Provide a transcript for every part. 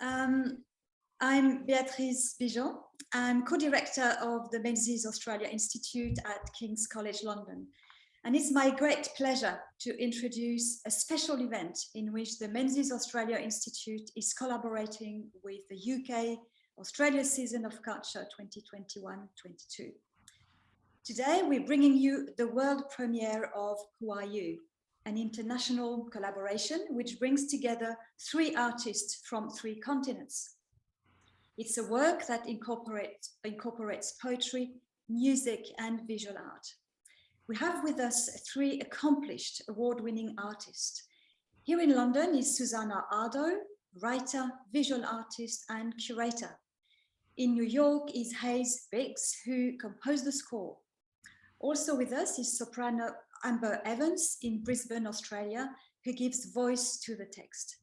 Um, I'm Beatrice Bijon. I'm co-director of the Menzies Australia Institute at King's College London. And it's my great pleasure to introduce a special event in which the Menzies Australia Institute is collaborating with the UK Australia Season of Culture 2021-22. Today, we're bringing you the world premiere of Who Are You?, an international collaboration which brings together 3 artists from 3 continents. It's a work that incorporates poetry, music, and visual art. We have with us 3 accomplished award-winning artists. Here in London is Susanna Ardo, writer, visual artist, and curator. In New York is Hayes Biggs, who composed the score. Also with us is soprano Amber Evans in Brisbane, Australia, who gives voice to the text.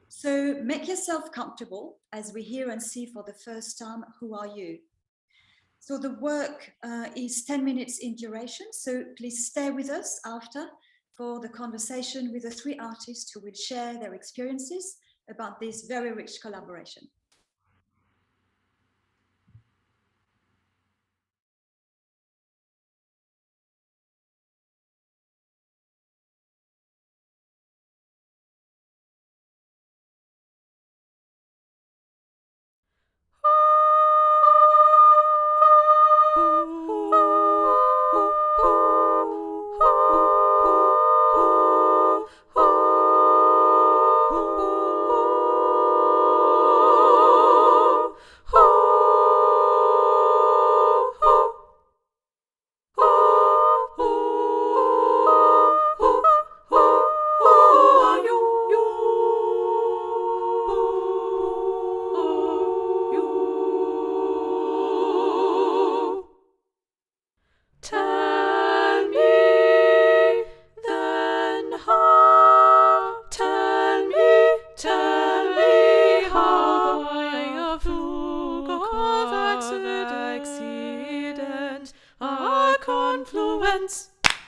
So make yourself comfortable as we hear and see for the first time Who Are You? So the work is 10 minutes in duration, so please stay with us after for the conversation with the 3 artists who will share their experiences about this very rich collaboration.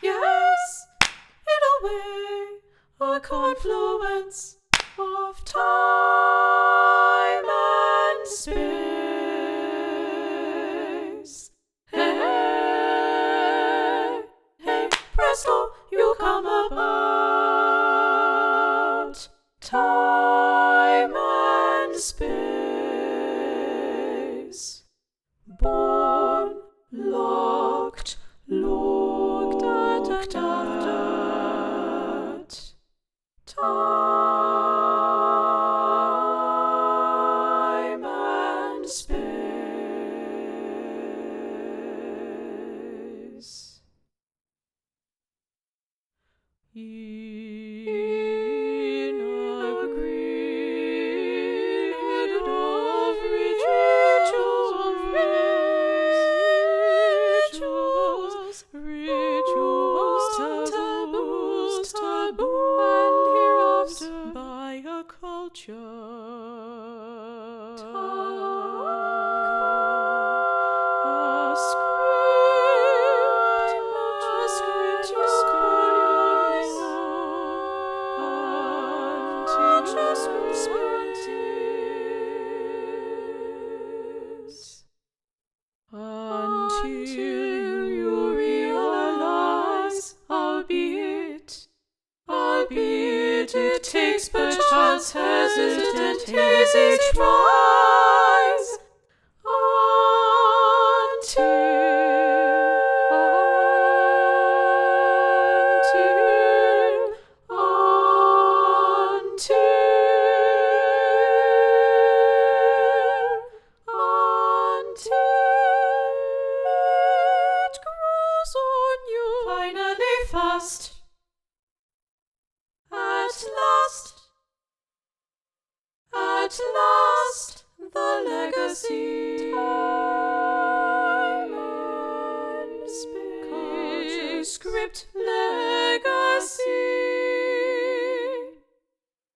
Yes, in a way, a confluence of time and space. Hey, hey, presto, you come about. Time and space. Born, locked, looked at. Time and space. In a grid of rituals, taboos, and hereafter by a culture. Until you realize, albeit it takes perchance hesitant, hazy tries. Fast. At last, the legacy. Time and space. Script legacy.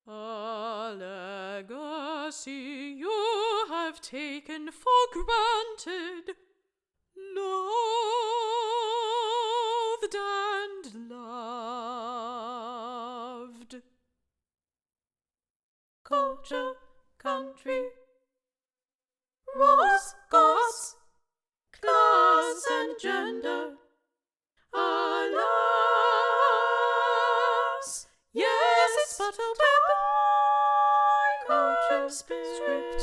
A legacy you have taken for granted. Loathed and loved. Culture country. Ross, goss, class and gender. Alas, yes, it's but a web. Culture script,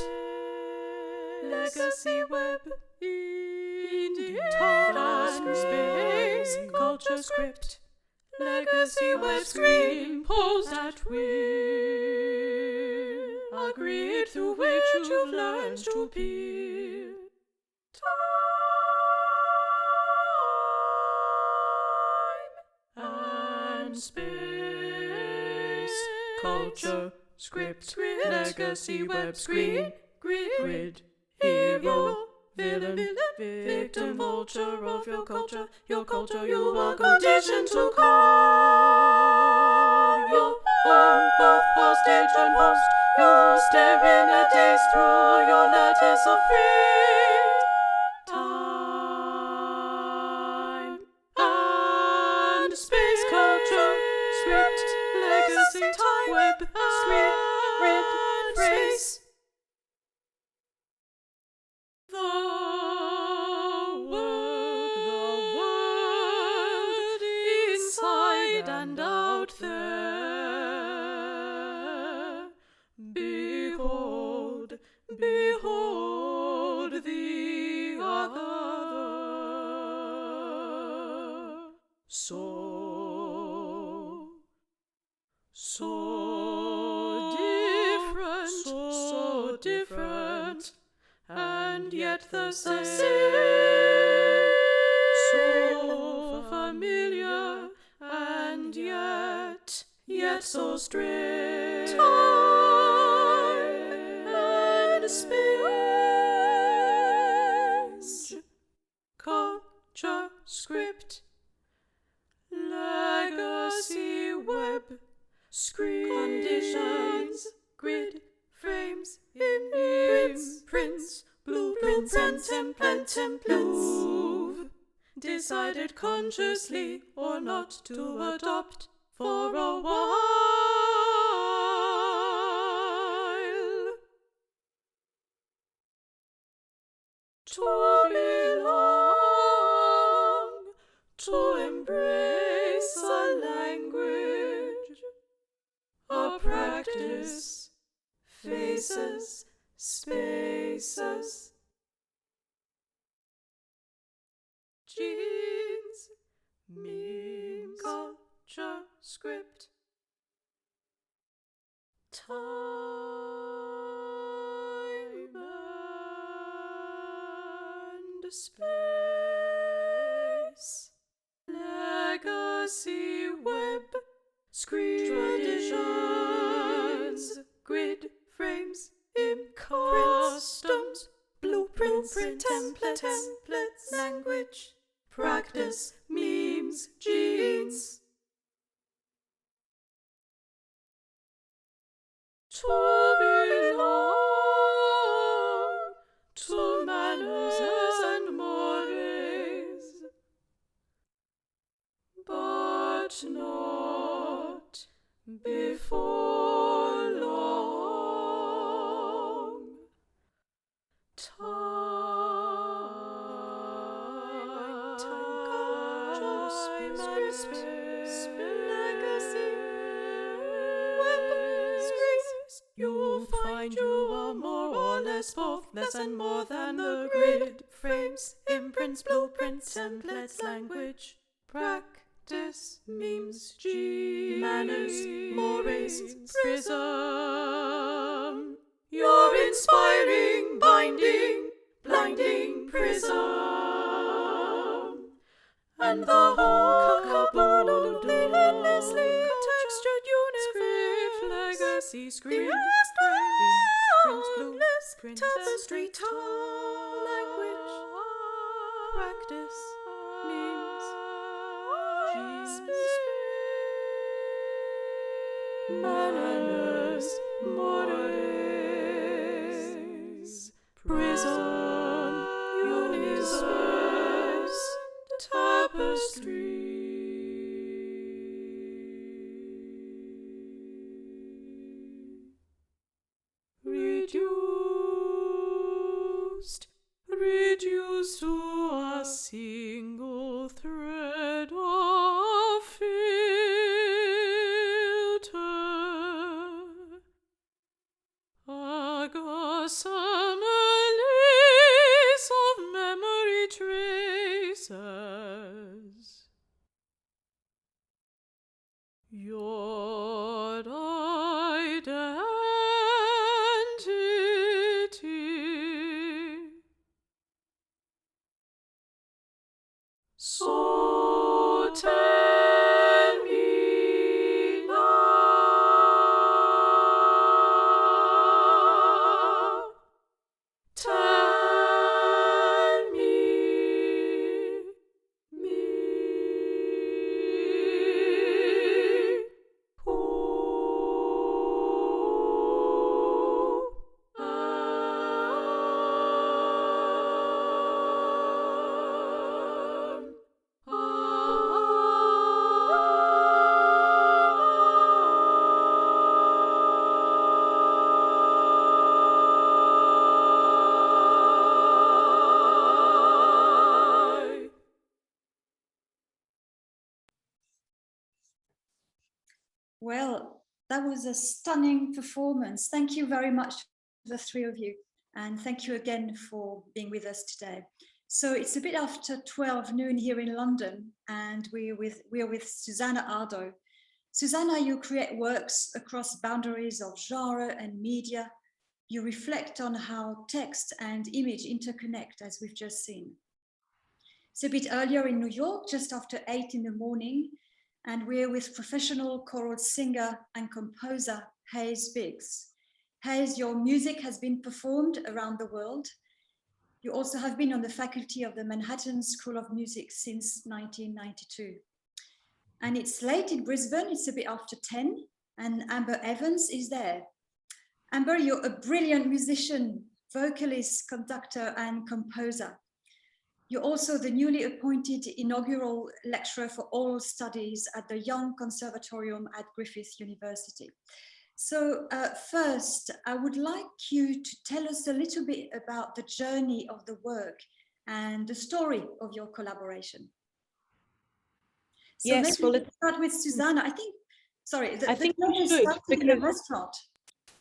legacy web. Indeed, and space, culture script, legacy web screenposed at will, a grid through which you've learned to peer. Time and space, culture script, legacy web screen, grid, hero, villain, victim, vulture of your culture you are conditioned to call your own, both hostage and host. You stare in a daze through your lattice of free time and space, culture script, legacy time, web, screen, grid, phrase. The word, inside and out there. Behold, behold the other. So different, and yet the same. So familiar, and yet so strange. Time and space, culture script, legacy web, screen, conditions, grid, frames, imprints, blueprints and templates. Decided consciously or not to adopt for a while. To belong, to embrace a language, a practice, faces, spaces, genes, memes, culture script, time and space, legacy web, screen, traditions, grid, frames, customs, blueprints, templates, language, practice, memes, genes. To belong, to manners and mores, but not before long. Time and space, legacy, web, screens. You'll find you are more or less both, less and more than the grid, frames, imprints, blueprints, templates, language, practice, memes, G, manners, mores, prism. Your inspiring, binding, blinding prism, and the whole caboodle, endlessly textured universe, legacy, screen, prints, blueprints, tapestry, language, practice, memes, genes, manners, mores, prism, universe, tapestry. Read reduced to a single thread of filter, a gossamer lace of memory traces. Your identity. So tell me now. Tell me, who Well, that was a stunning performance. Thank you very much to the three of you. And thank you again for being with us today. So it's a bit after 12 noon here in London, and we're with Susanna Ardo. Susanna, you create works across boundaries of genre and media. You reflect on how text and image interconnect, as we've just seen. It's a bit earlier in New York, just after 8 in the morning, and we're with professional choral singer and composer Hayes Biggs. Hayes, your music has been performed around the world. You also have been on the faculty of the Manhattan School of Music since 1992. And it's late in Brisbane, it's a bit after 10, and Amber Evans is there. Amber, you're a brilliant musician, vocalist, conductor, and composer. You're also the newly appointed inaugural lecturer for oral studies at the Young Conservatorium at Griffith University. So first, I would like you to tell us a little bit about the journey of the work and the story of your collaboration. So Yes, maybe well, let's start with Susanna. I think the we journey should, started in a because restaurant.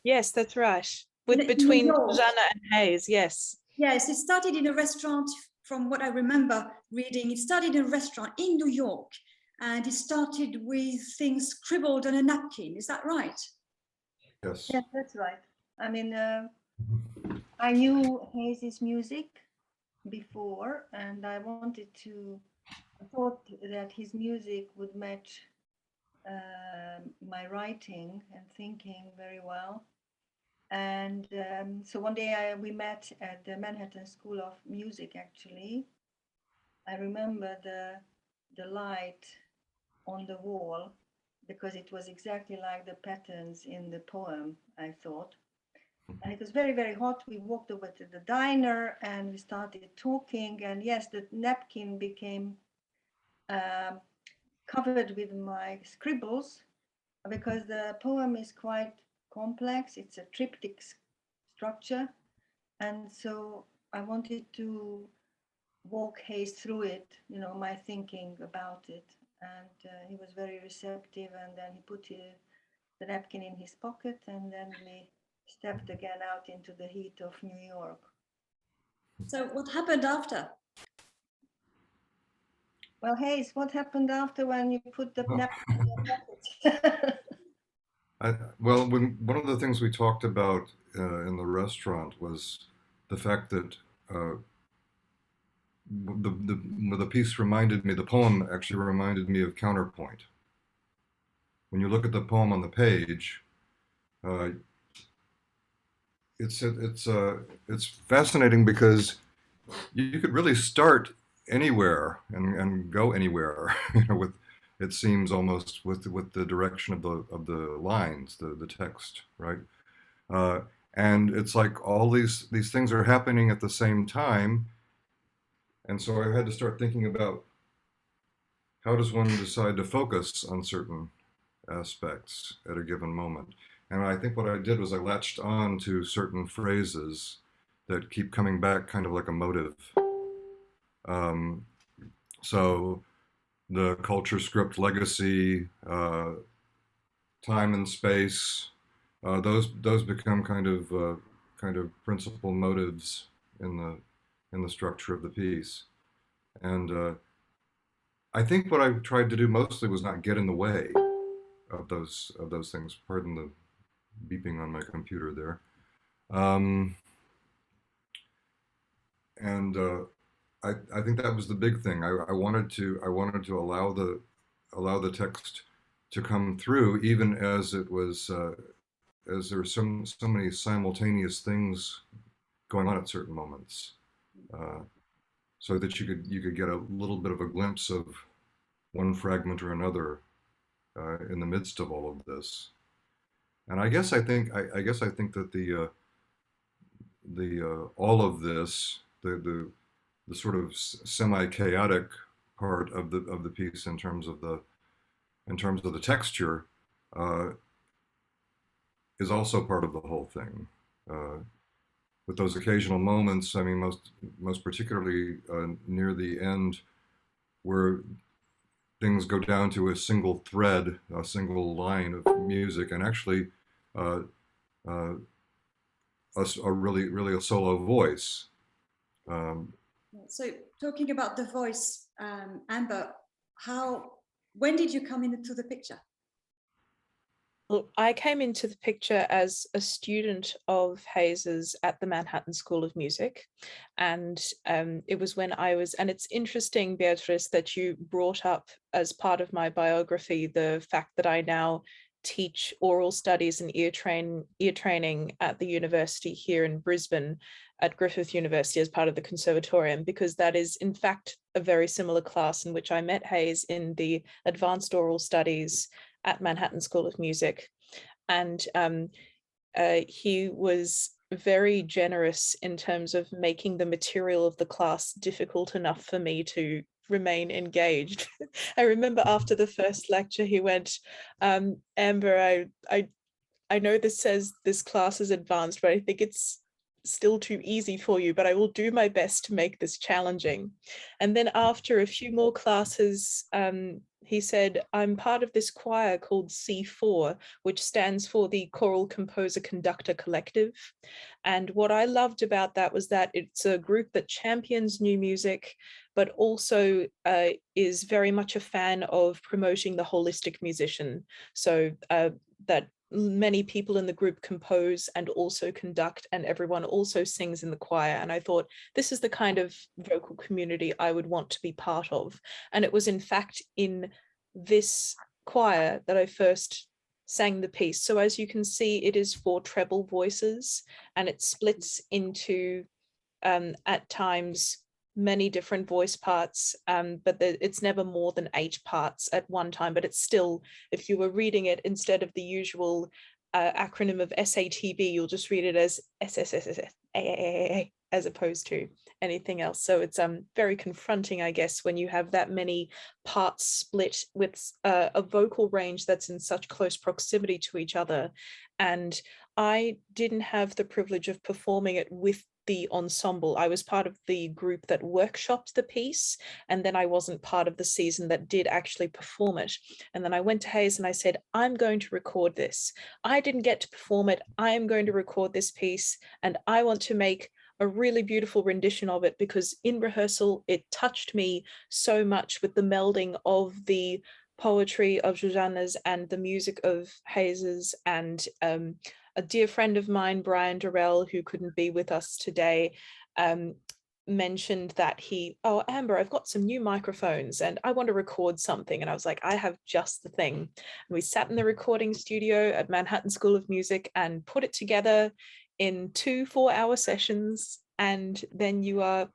yes, that's right. In New Between York. Susanna and Hayes, yes. Yes, it started in a restaurant. From what I remember reading, it started in a restaurant in New York, and it started with things scribbled on a napkin. Is that right? Yes. Yes, that's right. I mean, I knew Hayes' music before, and I thought that his music would match my writing and thinking very well. And so one day we met at the Manhattan School of Music, actually. I remember the light on the wall, because it was exactly like the patterns in the poem, I thought. And it was very, very hot. We walked over to the diner and we started talking. And yes, the napkin became covered with my scribbles, because the poem is quite complex. It's a triptych structure. And so I wanted to walk Hayes through it, you know, my thinking about it. And he was very receptive. And then he put the napkin in his pocket, and then we stepped again out into the heat of New York. So what happened after? Well, Hayes, what happened after when you put the napkin in your pocket? Well, one of the things we talked about in the restaurant was the fact that the piece reminded me, the poem actually reminded me of counterpoint. When you look at the poem on the page, it's fascinating because you could really start anywhere and go anywhere, you know, with, it seems, almost with the direction of the lines, the text, right? And it's like all these things are happening at the same time, and so I had to start thinking about how does one decide to focus on certain aspects at a given moment. And I think what I did was I latched on to certain phrases that keep coming back, kind of like a motive. Um, so the culture, script, legacy, time and space, those become kind of principal motives in the structure of the piece. And I think what I tried to do mostly was not get in the way of those things. Pardon the beeping on my computer there. And I think that was the big thing. I wanted to allow the text to come through, even as it was as there were so many simultaneous things going on at certain moments, so that you could get a little bit of a glimpse of one fragment or another in the midst of all of this. And I guess I think that the all of this, the sort of semi-chaotic part of the piece in terms of the texture, is also part of the whole thing. With those occasional moments, I mean, most particularly near the end, where things go down to a single thread, a single line of music, and actually a really a solo voice. So talking about the voice, Amber, when did you come into the picture? Well, I came into the picture as a student of Hayes's at the Manhattan School of Music. And it was when I was, and it's interesting, Beatrice, that you brought up as part of my biography the fact that I now teach oral studies and ear training at the university here in Brisbane at Griffith University as part of the conservatorium, because that is in fact a very similar class in which I met Hayes in the advanced oral studies at Manhattan School of Music. And he was very generous in terms of making the material of the class difficult enough for me to remain engaged. I remember after the first lecture, he went, Amber, I know this says this class is advanced, but I think it's still too easy for you, but I will do my best to make this challenging. And then after a few more classes, he said, I'm part of this choir called C4, which stands for the Choral Composer Conductor Collective. And what I loved about that was that it's a group that champions new music, but also is very much a fan of promoting the holistic musician. So that many people in the group compose and also conduct, and everyone also sings in the choir. And I thought, this is the kind of vocal community I would want to be part of. And it was in fact in this choir that I first sang the piece. So as you can see, it is for treble voices, and it splits into at times many different voice parts, but it's never more than 8 parts at one time. But it's still, if you were reading it instead of the usual acronym of SATB, you'll just read it as SSSSA as opposed to anything else. So it's very confronting, I guess, when you have that many parts split with a vocal range that's in such close proximity to each other. And I didn't have the privilege of performing it with the ensemble. I was part of the group that workshopped the piece, and then I wasn't part of the season that did actually perform it. And then I went to Hayes and I said, I'm going to record this. I didn't get to perform it. I am going to record this piece, and I want to make a really beautiful rendition of it, because in rehearsal it touched me so much with the melding of the poetry of Zsuzsanna's and the music of Hayes's. And a dear friend of mine, Brian Durrell, who couldn't be with us today, mentioned that oh, Amber, I've got some new microphones and I want to record something. And I was like, I have just the thing. And we sat in the recording studio at Manhattan School of Music and put it together in 2 4-hour sessions. And then you are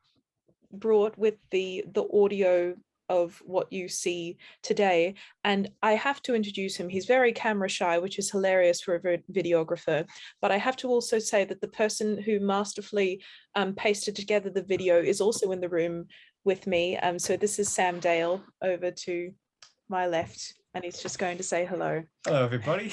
brought with the audio of what you see today. And I have to introduce him. He's very camera shy, which is hilarious for a videographer. But I have to also say that the person who masterfully pasted together the video is also in the room with me. So this is Sam Dale over to my left, and he's just going to say hello. Hello, everybody.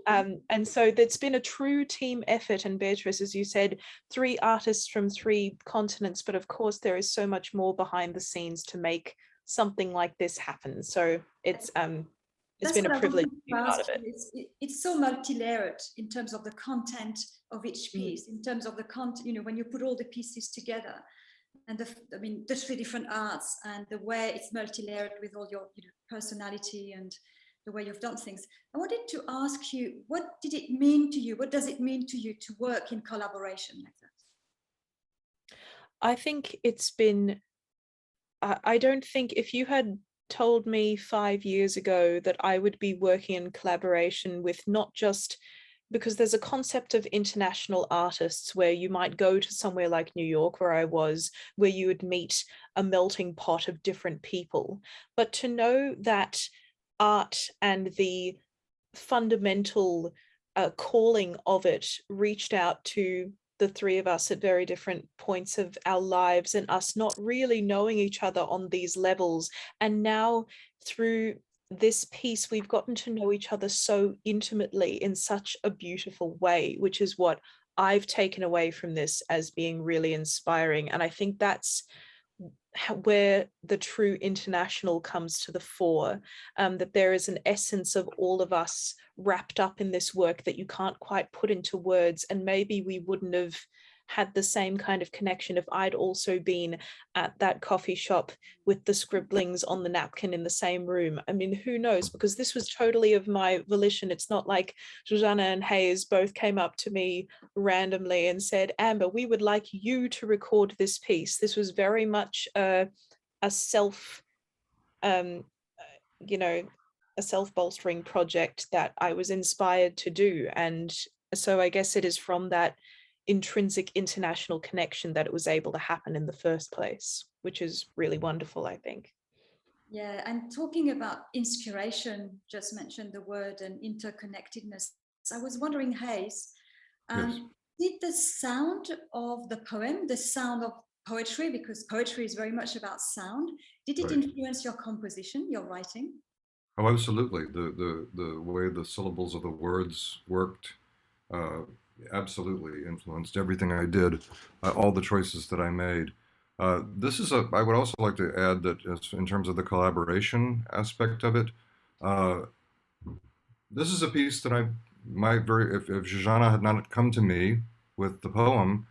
And so there's been a true team effort. And Beatrice, as you said, 3 artists from 3 continents, but of course there is so much more behind the scenes to make something like this happen. So it's been a privilege to be part of it. It's so multi-layered in terms of the content of each piece, in terms of the content, you know, when you put all the pieces together, and the 3 different arts and the way it's multi-layered with all your, you know, personality and the way you've done things. I wanted to ask you, what did it mean to you? What does it mean to you to work in collaboration like that? I think it's been, I don't think if you had told me 5 years ago that I would be working in collaboration with not just, because there's a concept of international artists where you might go to somewhere like New York, where I was, where you would meet a melting pot of different people. But to know that art and the fundamental calling of it reached out to the 3 of us at very different points of our lives, and us not really knowing each other on these levels. And now through this piece, we've gotten to know each other so intimately in such a beautiful way, which is what I've taken away from this as being really inspiring. And I think that's where the true international comes to the fore, that there is an essence of all of us wrapped up in this work that you can't quite put into words. And maybe we wouldn't have had the same kind of connection if I'd also been at that coffee shop with the scribblings on the napkin in the same room. I mean, who knows? Because this was totally of my volition. It's not like Zsuzsanna and Hayes both came up to me randomly and said, Amber, we would like you to record this piece. This was very much a self, you know, a self-bolstering project that I was inspired to do. And so I guess it is from that intrinsic international connection that it was able to happen in the first place, which is really wonderful, I think. Yeah, and talking about inspiration, just mentioned the word and interconnectedness. I was wondering, Hayes, Yes. did the sound of the poem, the sound of poetry, because poetry is very much about sound, did it Right. influence your composition, your writing? Oh, absolutely. The way the syllables of the words worked absolutely influenced everything I did, all the choices that I made. I would also like to add that in terms of the collaboration aspect of it, uh, this is a piece that if Zsuzsanna had not come to me with the poem,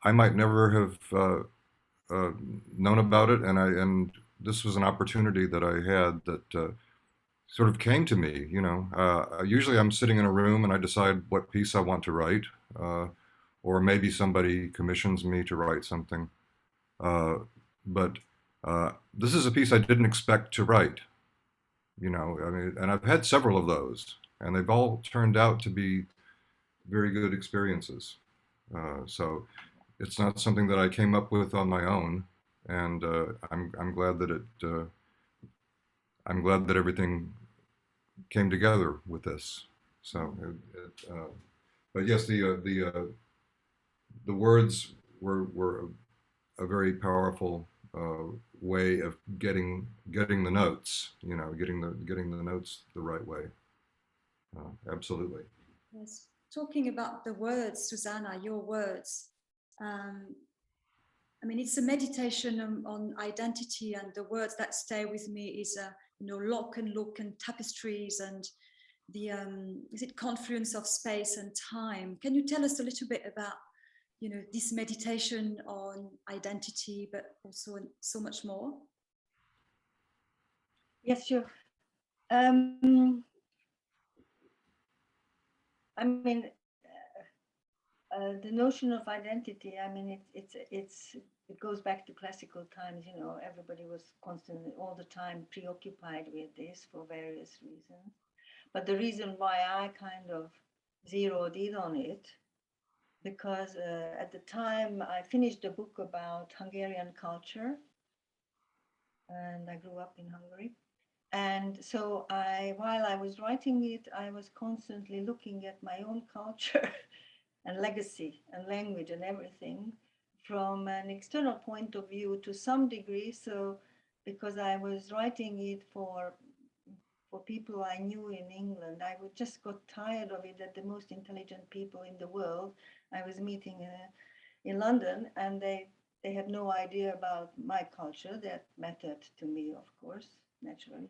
I might never have known about it. And this was an opportunity that I had that sort of came to me, you know. Usually I'm sitting in a room and I decide what piece I want to write, or maybe somebody commissions me to write something. But this is a piece I didn't expect to write, you know. I mean, and I've had several of those, and they've all turned out to be very good experiences. So it's not something that I came up with on my own, and I'm glad that I'm glad that everything came together with this. So, but yes, the words were a very powerful way of getting the notes. You know, getting the notes the right way. Absolutely. Yes. Talking about the words, Zsuzsanna, your words. I mean, it's a meditation on identity, and the words that stay with me is, you know, lock and look and tapestries and the is it confluence of space and time. Can you tell us a little bit about, you know, this meditation on identity, but also so much more? Yes, sure. I mean, the notion of identity, I mean, it goes back to classical times. You know, everybody was constantly, all the time, preoccupied with this for various reasons. But the reason why I kind of zeroed in on it, because at the time I finished a book about Hungarian culture, and I grew up in Hungary. And so while I was writing it, I was constantly looking at my own culture and legacy and language and everything from an external point of view to some degree. So because I was writing it for for people I knew in England. I would just got tired of it, that the most intelligent people in the world I was meeting in London, and they had no idea about my culture. That mattered to me, of course, naturally.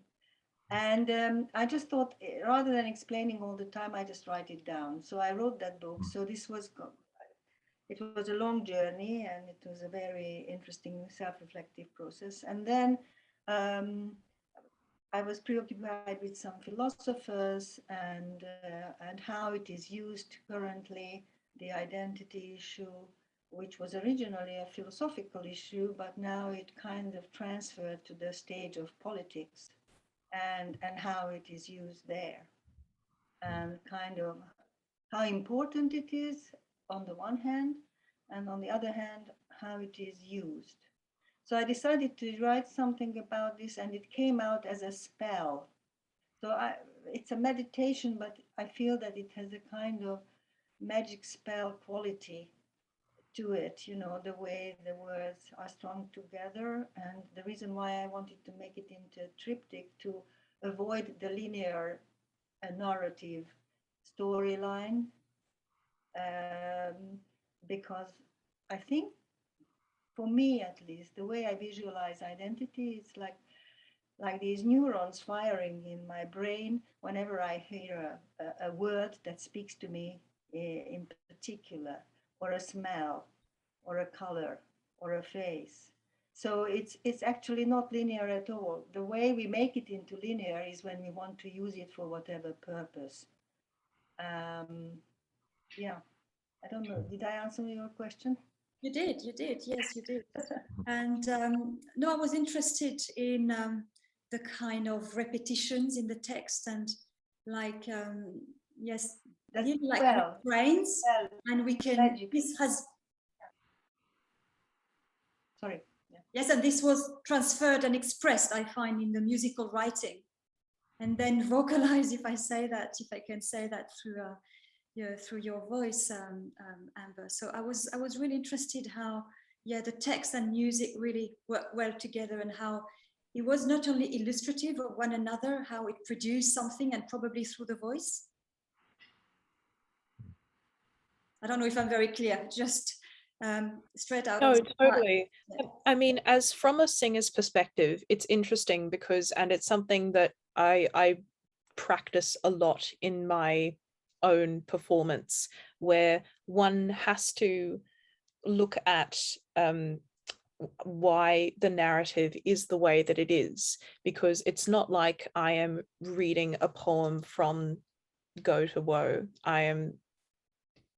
And I just thought, rather than explaining all the time, I just write it down. So I wrote that book. So it was a long journey, and it was a very interesting self-reflective process. And then I was preoccupied with some philosophers and how it is used currently, the identity issue, which was originally a philosophical issue, but now it kind of transferred to the stage of politics, and how it is used there, and kind of how important it is on the one hand, and on the other hand, how it is used. So I decided to write something about this, and it came out as a spell. So it's a meditation, but I feel that it has a kind of magic spell quality to it, you know, the way the words are strung together. And the reason why I wanted to make it into a triptych, to avoid the linear narrative storyline, because I think, for me at least, the way I visualize identity is like these neurons firing in my brain whenever I hear a word that speaks to me in particular, or a smell, or a color, or a face. So it's actually not linear at all. The way we make it into linear is when we want to use it for whatever purpose. Yeah, I don't know. Did I answer your question? You did. Yes, you did. And no, I was interested in the kind of repetitions in the text, and like, yes, That's really like well, refrains, well, and we can, magic. this has, Sorry. Yeah. yes, and this was transferred and expressed, I find, in the musical writing, and then vocalized, if I can say that through your voice, Amber. So I was really interested how, yeah, the text and music really work well together, and how it was not only illustrative of one another, how it produced something, and probably through the voice. I don't know if I'm very clear, just straight out. No, of the totally. Yeah. I mean, as from a singer's perspective, it's interesting because, and it's something that I practice a lot in my own performance, where one has to look at why the narrative is the way that it is, because it's not like I am reading a poem from Go to Woe. I am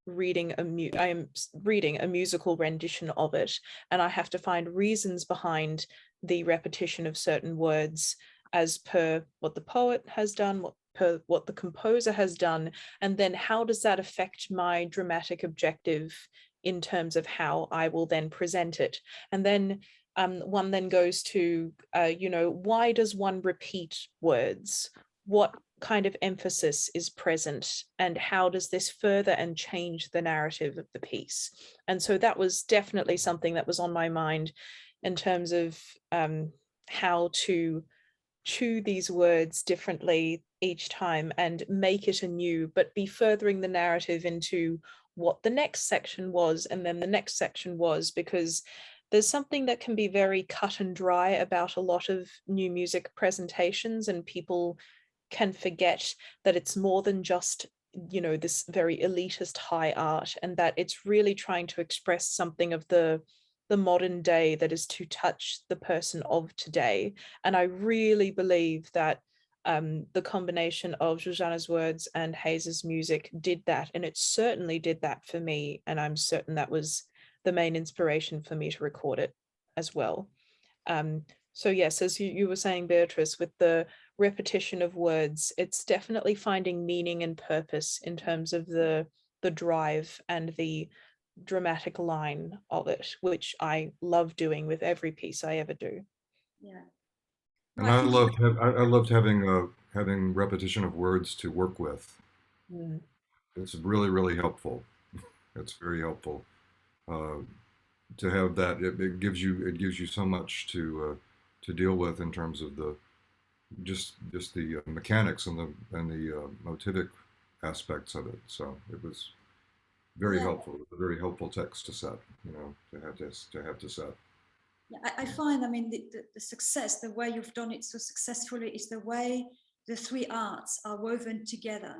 reading a musical rendition of it, and I have to find reasons behind the repetition of certain words as per what the poet has done, what the composer has done, and then how does that affect my dramatic objective in terms of how I will then present it. And then one then goes to, why does one repeat words? What kind of emphasis is present, and how does this further and change the narrative of the piece? And so that was definitely something that was on my mind in terms of how to chew these words differently each time and make it anew, but be furthering the narrative into what the next section was, and then the next section was, because there's something that can be very cut and dry about a lot of new music presentations, and people can forget that it's more than just, this very elitist high art, and that it's really trying to express something of the modern day that is to touch the person of today. And I really believe that the combination of Zsuzsanna's words and Hayes's music did that, and it certainly did that for me, and I'm certain that was the main inspiration for me to record it as well. So yes, as you were saying, Beatrice, with the repetition of words, it's definitely finding meaning and purpose in terms of the drive and the dramatic line of it, which I love doing with every piece I ever do. Yeah. And I loved having repetition of words to work with. Mm. It's really, really helpful. It's very helpful to have that. It gives you so much to deal with in terms of the just the mechanics and the motivic aspects of it. So it was very Yeah, helpful. It was a very helpful text to set, to have to set. yeah, I find, I mean, the success, the way you've done it so successfully is the way the three arts are woven together.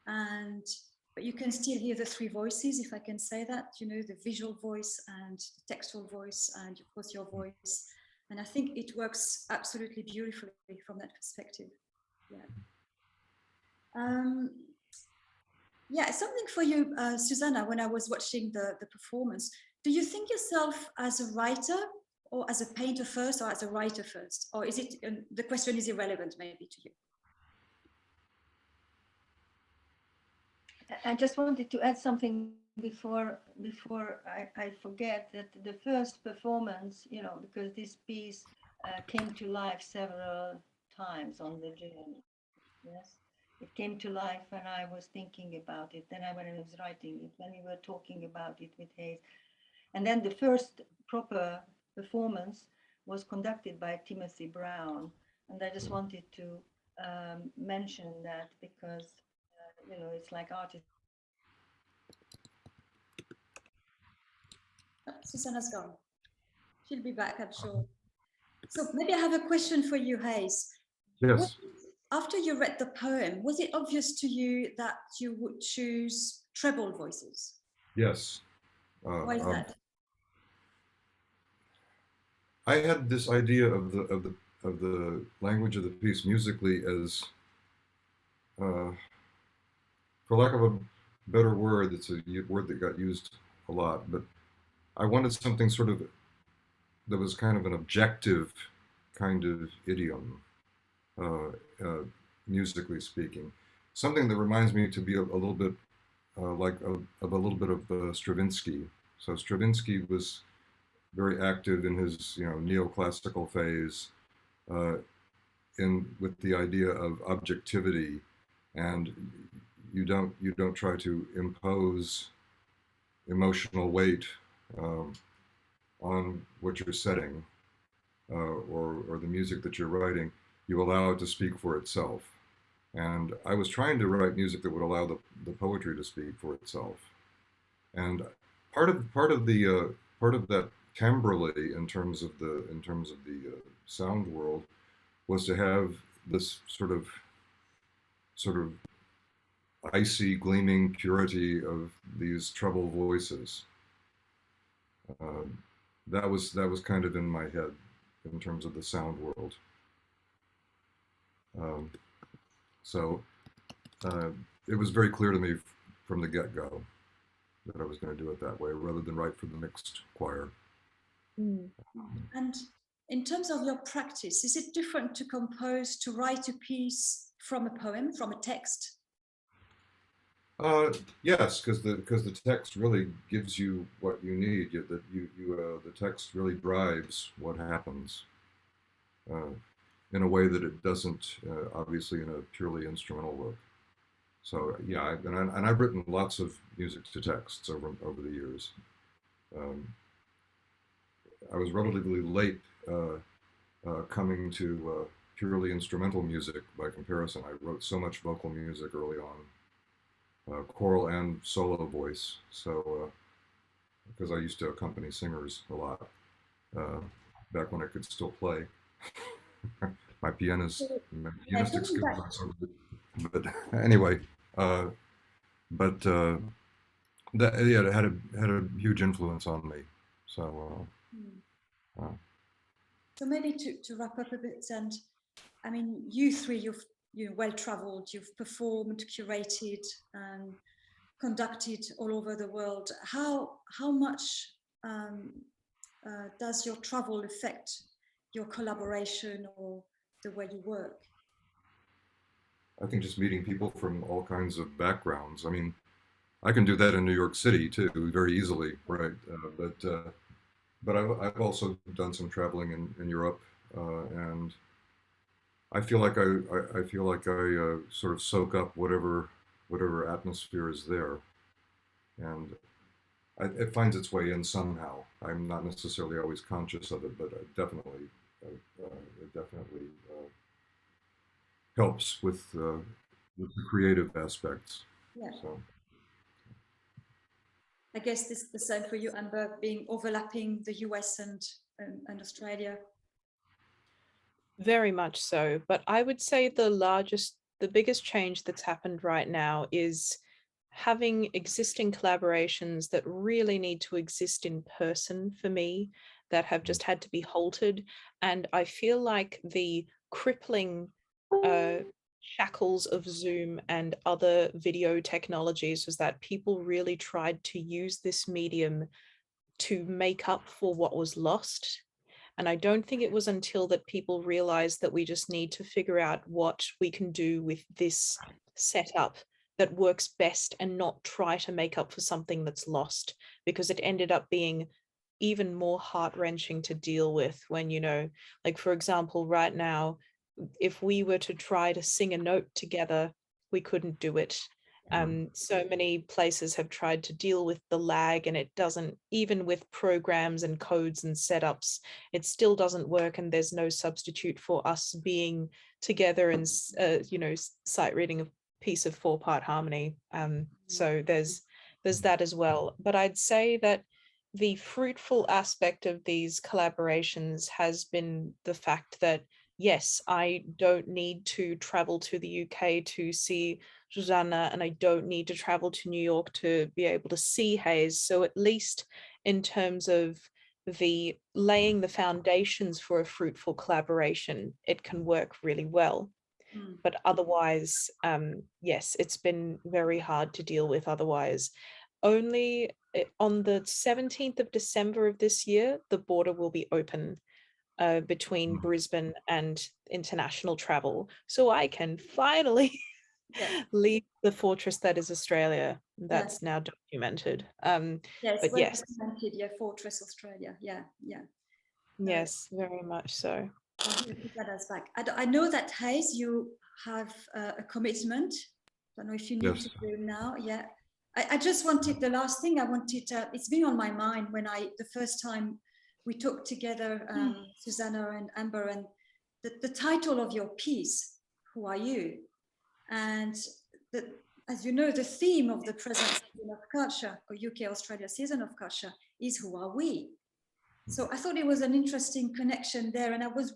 And but you can still hear the three voices, if I can say that, you know, the visual voice and the textual voice and of course your voice. And I think it works absolutely beautifully from that perspective. Yeah. Yeah, something for you, Susanna, when I was watching the performance, do you think yourself as a writer or as a painter first or as a writer first? Or is it, the question is irrelevant maybe to you? I just wanted to add something before I forget that the first performance, you know, because this piece came to life several times on the journey. Yes, it came to life when I was thinking about it. Then when I was writing it, when we were talking about it with Hayes, and then the first proper performance was conducted by Timothy Brown, and I just wanted to mention that because you know it's like artists. Oh, Susanna's gone. She'll be back, I'm sure. So maybe I have a question for you, Hayes. Yes. After you read the poem, was it obvious to you that you would choose treble voices? Yes. Why is that? I had this idea of the language of the piece musically as, for lack of a better word, it's a word that got used a lot, but I wanted something sort of that was kind of an objective kind of idiom, uh, uh, musically speaking, something that reminds me to be a little bit of a little bit of Stravinsky. So Stravinsky was very active in his neoclassical phase, uh, in with the idea of objectivity, and you don't try to impose emotional weight um, on what you're setting, or the music that you're writing. You allow it to speak for itself. And I was trying to write music that would allow the poetry to speak for itself. And part of that timbrally in terms of the sound world was to have this sort of icy gleaming purity of these treble voices. Um, that was kind of in my head in terms of the sound world. Um, so uh, it was very clear to me from the get-go that I was going to do it that way rather than write for the mixed choir. Mm. And in terms of your practice, is it different to compose, to write a piece from a poem, from a text? Yes, because the text really gives you what you need. The text really drives what happens, uh, in a way that it doesn't, obviously, in a purely instrumental work. So yeah, and I've written lots of music to texts over the years. Um, I was relatively late, coming to purely instrumental music by comparison. I wrote so much vocal music early on, choral and solo voice. So because I used to accompany singers a lot, uh, back when I could still play. my pianistic Coming skills back, aren't so good. But anyway, uh, but that, yeah, it had a huge influence on me. So so maybe to wrap up a bit, and I mean, you three, you're well traveled, you've performed, curated, and conducted all over the world. How much does your travel affect your collaboration or the way you work? I think just meeting people from all kinds of backgrounds. I mean, I can do that in New York City too, very easily, right? But I've also done some traveling in Europe, and I feel like I feel like I sort of soak up whatever atmosphere is there, and it finds its way in somehow. I'm not necessarily always conscious of it, but it definitely helps with the creative aspects. Yeah. So I guess this is the same for you, Amber, being overlapping the US and Australia. Very much so. But I would say the biggest change that's happened right now is having existing collaborations that really need to exist in person for me, that have just had to be halted. And I feel like the crippling shackles of Zoom and other video technologies was that people really tried to use this medium to make up for what was lost. And I don't think it was until that people realized that we just need to figure out what we can do with this setup that works best and not try to make up for something that's lost, because it ended up being even more heart-wrenching to deal with when, you know, like for example, right now, if we were to try to sing a note together, we couldn't do it. So many places have tried to deal with the lag, and it doesn't, even with programs and codes and setups, it still doesn't work, and there's no substitute for us being together and you know, sight reading a piece of 4-part harmony. So there's that as well. But I'd say that the fruitful aspect of these collaborations has been the fact that yes, I don't need to travel to the UK to see Zsuzsanna, and I don't need to travel to New York to be able to see Hayes. So at least in terms of the laying the foundations for a fruitful collaboration, it can work really well. But otherwise, yes, it's been very hard to deal with otherwise. Only on the 17th of December of this year, the border will be open between Brisbane and international travel. So I can finally leave the fortress that is Australia. That's now documented. Yes, but well yes, documented, yeah, Fortress Australia. Yeah. yes, very much so. That us back. I know that Hayes, you have a commitment. I don't know if you need to do now. Yeah. I just wanted, the last thing I wanted, it's been on my mind when the first time we talked together, Zsuzsanna and Amber, and the title of your piece, Who Are You? And as you know, the theme of the present season of culture, or UK Australia season of culture, is Who Are We? So I thought it was an interesting connection there. And I was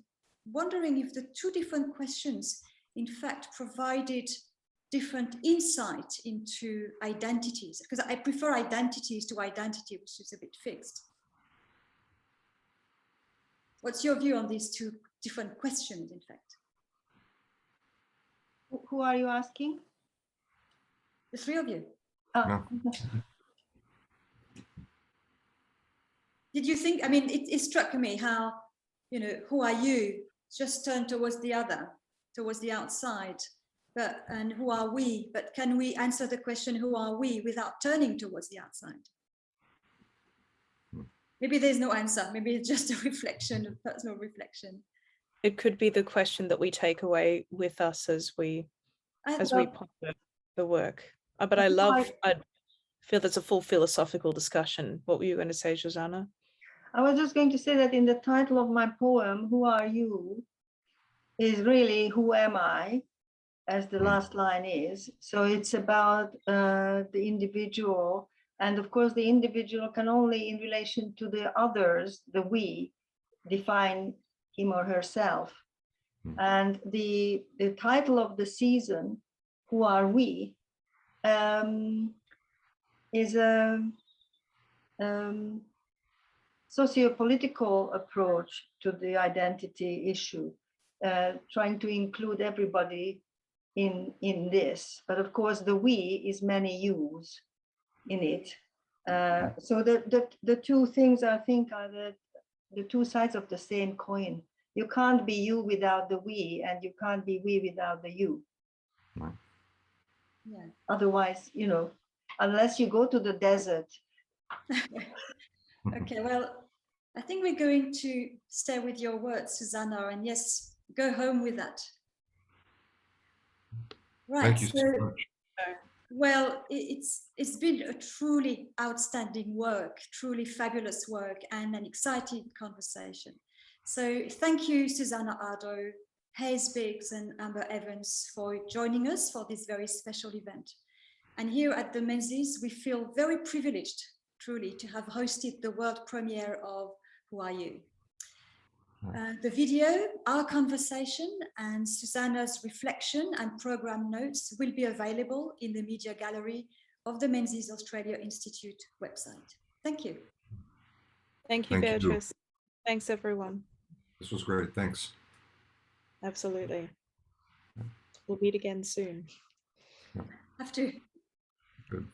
wondering if the two different questions, in fact, provided different insight into identities, because I prefer identities to identity, which is a bit fixed. What's your view on these two different questions, in fact? Who are you asking? The three of you. Oh. Did you think, I mean, it struck me how, you know, who are you? Just turn towards the other, towards the outside. But, and who are we? But can we answer the question, who are we, without turning towards the outside? Maybe there's no answer. Maybe it's just a reflection, a personal reflection. It could be the question that we take away with us as we ponder the work. But I feel there's a full philosophical discussion. What were you going to say, Zsuzsanna? I was just going to say that in the title of my poem, Who Are You? Is really who am I, as the last line is. So it's about the individual. And of course, the individual can only in relation to the others, the we, define him or herself. And the title of the season, Who Are We? Is a socio-political approach to the identity issue, trying to include everybody in this. But of course, the we is many yous in it. So the two things, I think, are the two sides of the same coin. You can't be you without the we, and you can't be we without the you. Yeah. Otherwise, you know, unless you go to the desert. Okay, well, I think we're going to stay with your words, Zsuzsanna, and yes, go home with that. Right. Thank you so much. Well, it's been a truly outstanding work, truly fabulous work, and an exciting conversation. So thank you, Zsuzsanna Ardou, Hayes Biggs and Amber Evans for joining us for this very special event. And here at the Menzies, we feel very privileged, truly, to have hosted the world premiere of Who Are You? The video, our conversation, and Susanna's reflection and program notes will be available in the media gallery of the Menzies Australia Institute website. Thank you. Thank you, Thank you. Beatrice. Thanks, everyone. This was great. Thanks. Absolutely. We'll meet again soon. Have to. Good.